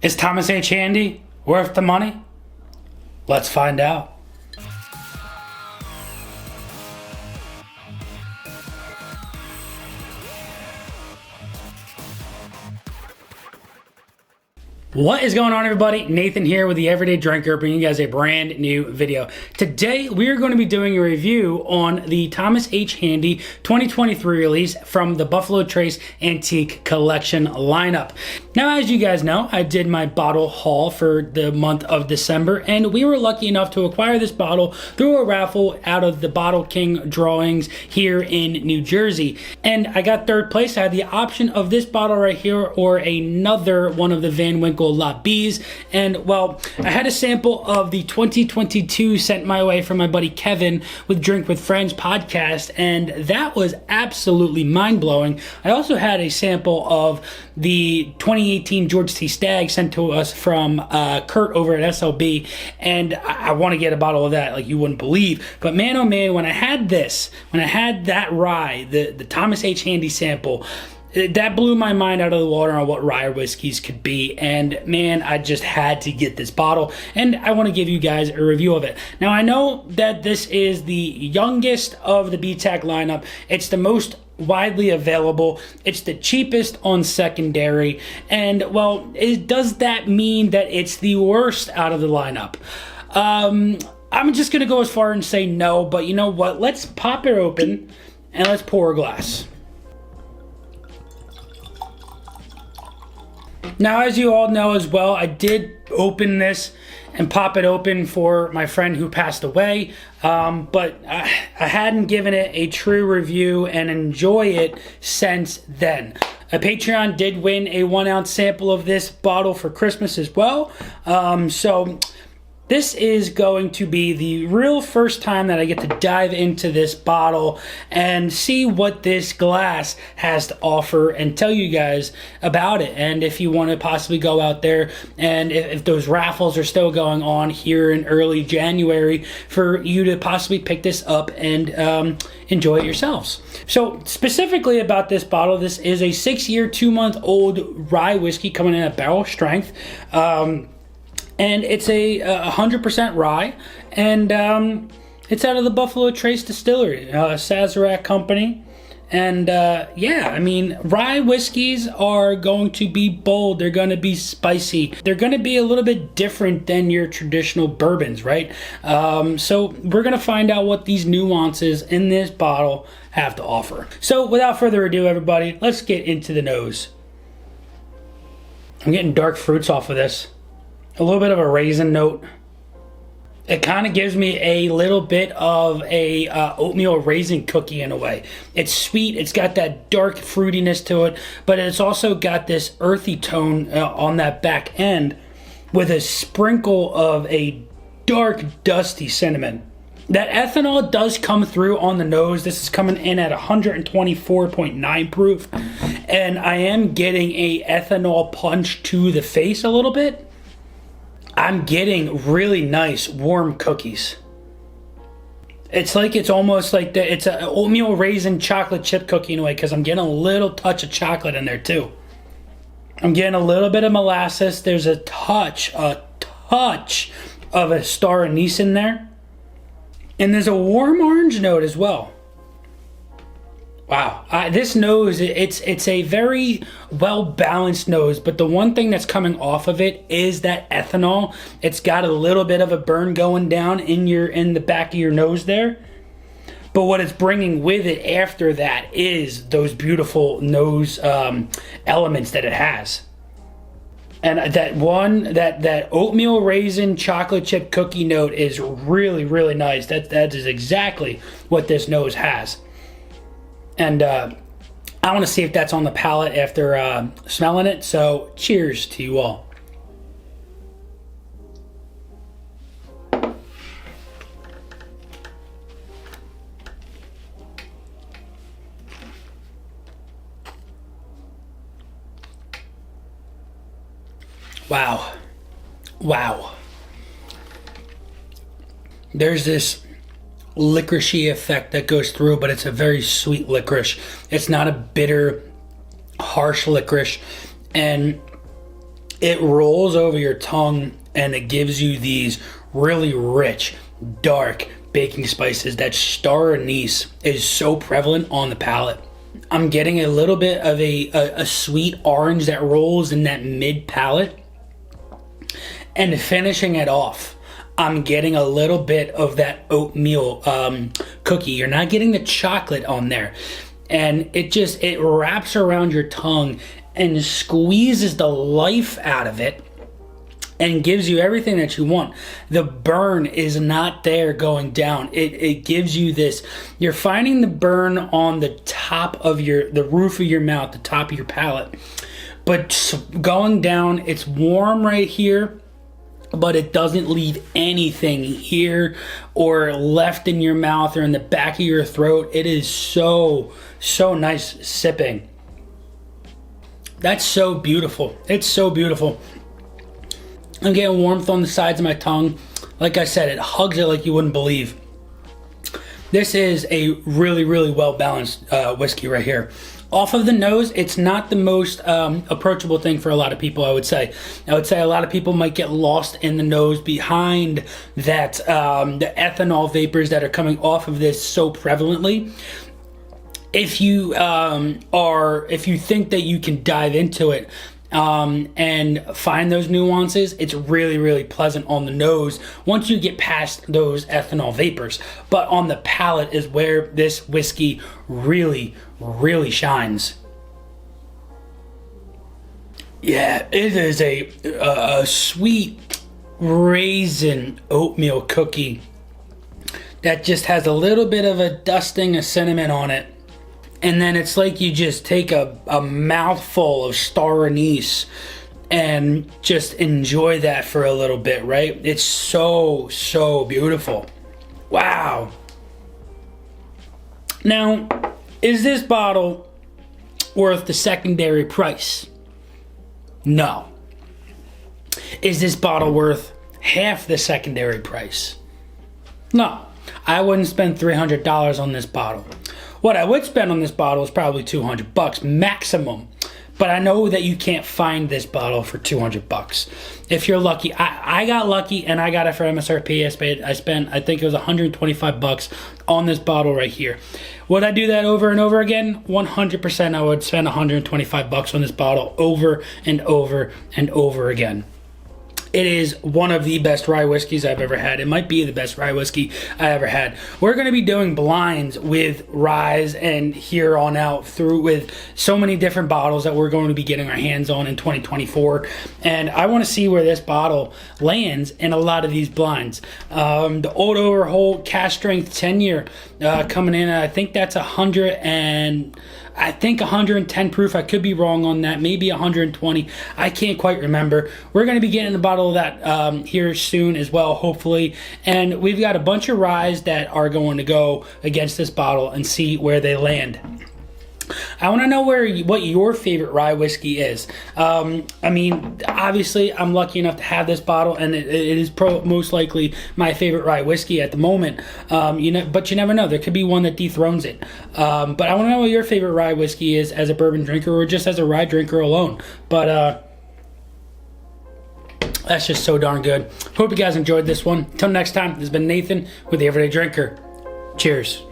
Is Thomas H. Handy worth the money? Let's find out. What is going on, everybody? Nathan here with the Everyday Drinker, bringing you guys a brand new video. Today, we are going to be doing a review on the Thomas H. Handy 2023 release from the Buffalo Trace Antique Collection lineup. Now, as you guys know, I did my bottle haul for the month of December, and we were lucky enough to acquire this bottle through a raffle out of the Bottle King drawings here in New Jersey. And I got third place. I had the option of this bottle right here or another one of the Van Winkle Lot B's, and well, I had a sample of the 2022 sent my way from my buddy Kevin with Drink with Friends podcast, and that was absolutely mind-blowing. I also had a sample of the 2018 George T. Stagg sent to us from Kurt over at SLB, and I want to get a bottle of that like you wouldn't believe. But man, oh man, when I had that rye, the Thomas H. Handy sample, that blew my mind out of the water on what Rye Whiskeys could be, and man, I just had to get this bottle, and I want to give you guys a review of it. Now, I know that this is the youngest of the BTAC lineup. It's the most widely available. It's the cheapest on secondary, and well, does that mean that it's the worst out of the lineup? I'm just going to go as far and say no, but you know what? Let's pop it open, and let's pour a glass. Now, as you all know as well, I did open this and pop it open for my friend who passed away, but I hadn't given it a true review and enjoy it since then. A Patreon did win a 1 ounce sample of this bottle for Christmas as well, so this is going to be the real first time that I get to dive into this bottle and see what this glass has to offer and tell you guys about it. And if you want to possibly go out there and if those raffles are still going on here in early January, for you to possibly pick this up and enjoy it yourselves. So specifically about this bottle, this is a 6-year, 2-month-old rye whiskey coming in at barrel strength. And it's a 100% rye, and it's out of the Buffalo Trace Distillery, Sazerac Company. And yeah, I mean, rye whiskeys are going to be bold. They're going to be spicy. They're going to be a little bit different than your traditional bourbons, right? So we're going to find out what these nuances in this bottle have to offer. So without further ado, everybody, let's get into the nose. I'm getting dark fruits off of this. A little bit of a raisin note. It kind of gives me a little bit of a oatmeal raisin cookie in a way. It's sweet, it's got that dark fruitiness to it, but it's also got this earthy tone on that back end with a sprinkle of a dark, dusty cinnamon. That ethanol does come through on the nose. This is coming in at 124.9 proof, and I am getting a ethanol punch to the face a little bit. I'm getting really nice warm cookies. It's like it's almost like it's an oatmeal raisin chocolate chip cookie in a way, because I'm getting a little touch of chocolate in there too. I'm getting a little bit of molasses. There's a touch of a star anise in there. And there's a warm orange note as well. Wow, this nose, it's a very well-balanced nose, but the one thing that's coming off of it is that ethanol. It's got a little bit of a burn going down in the back of your nose there. But what it's bringing with it after that is those beautiful nose elements that it has. And that oatmeal raisin chocolate chip cookie note is really, really nice. That is exactly what this nose has. And I want to see if that's on the palate after smelling it. So cheers to you all. Wow. Wow. There's this licoricey effect that goes through, but it's a very sweet licorice. It's not a bitter, harsh licorice. And It rolls over your tongue and it gives you these really rich, dark baking spices. That star anise is so prevalent on the palate. I'm getting a little bit of a sweet orange that rolls in that mid palate. And finishing it off, I'm getting a little bit of that oatmeal cookie. You're not getting the chocolate on there. And it wraps around your tongue and squeezes the life out of it and gives you everything that you want. The burn is not there going down. It gives you this, you're finding the burn on the top of the roof of your mouth, the top of your palate. But going down, it's warm right here, but it doesn't leave anything here or left in your mouth or in the back of your throat. It is so nice sipping. That's so beautiful. It's so beautiful. I'm getting warmth on the sides of my tongue. Like I said, it hugs it like you wouldn't believe. This is a really well balanced whiskey right here. Off of the nose, it's not the most approachable thing for a lot of people, I would say. I would say a lot of people might get lost in the nose behind that the ethanol vapors that are coming off of this so prevalently. If you think that you can dive into it and find those nuances, it's really pleasant on the nose once you get past those ethanol vapors. But on the palate is where this whiskey really shines. Yeah, it is a sweet raisin oatmeal cookie that just has a little bit of a dusting of cinnamon on it. And then it's like you just take a mouthful of star anise and just enjoy that for a little bit, right? It's so beautiful. Wow. Now, is this bottle worth the secondary price? No. Is this bottle worth half the secondary price? No. I wouldn't spend $300 on this bottle. What I would spend on this bottle is probably $200 maximum. But I know that you can't find this bottle for $200. If you're lucky, I got lucky and I got it for MSRP. I spent I think it was $125 on this bottle right here. Would I do that over and over again? 100% I would spend $125 on this bottle over and over again. It is one of the best rye whiskeys I've ever had. It might be the best rye whiskey I ever had. We're going to be doing blinds with ryes and here on out through with so many different bottles that we're going to be getting our hands on in 2024. And I want to see where this bottle lands in a lot of these blinds. The Old Overholt Cask Strength 10-year coming in, I think that's 110 proof. I could be wrong on that. Maybe 120. I can't quite remember. We're going to be getting a bottle of that here soon as well, hopefully. And we've got a bunch of ryes that are going to go against this bottle and see where they land. I want to know what your favorite rye whiskey is. I mean, obviously, I'm lucky enough to have this bottle, and it is most likely my favorite rye whiskey at the moment. But you never know. There could be one that dethrones it. But I want to know what your favorite rye whiskey is as a bourbon drinker or just as a rye drinker alone. But that's just so darn good. Hope you guys enjoyed this one. Until next time, this has been Nathan with The Everyday Drinker. Cheers.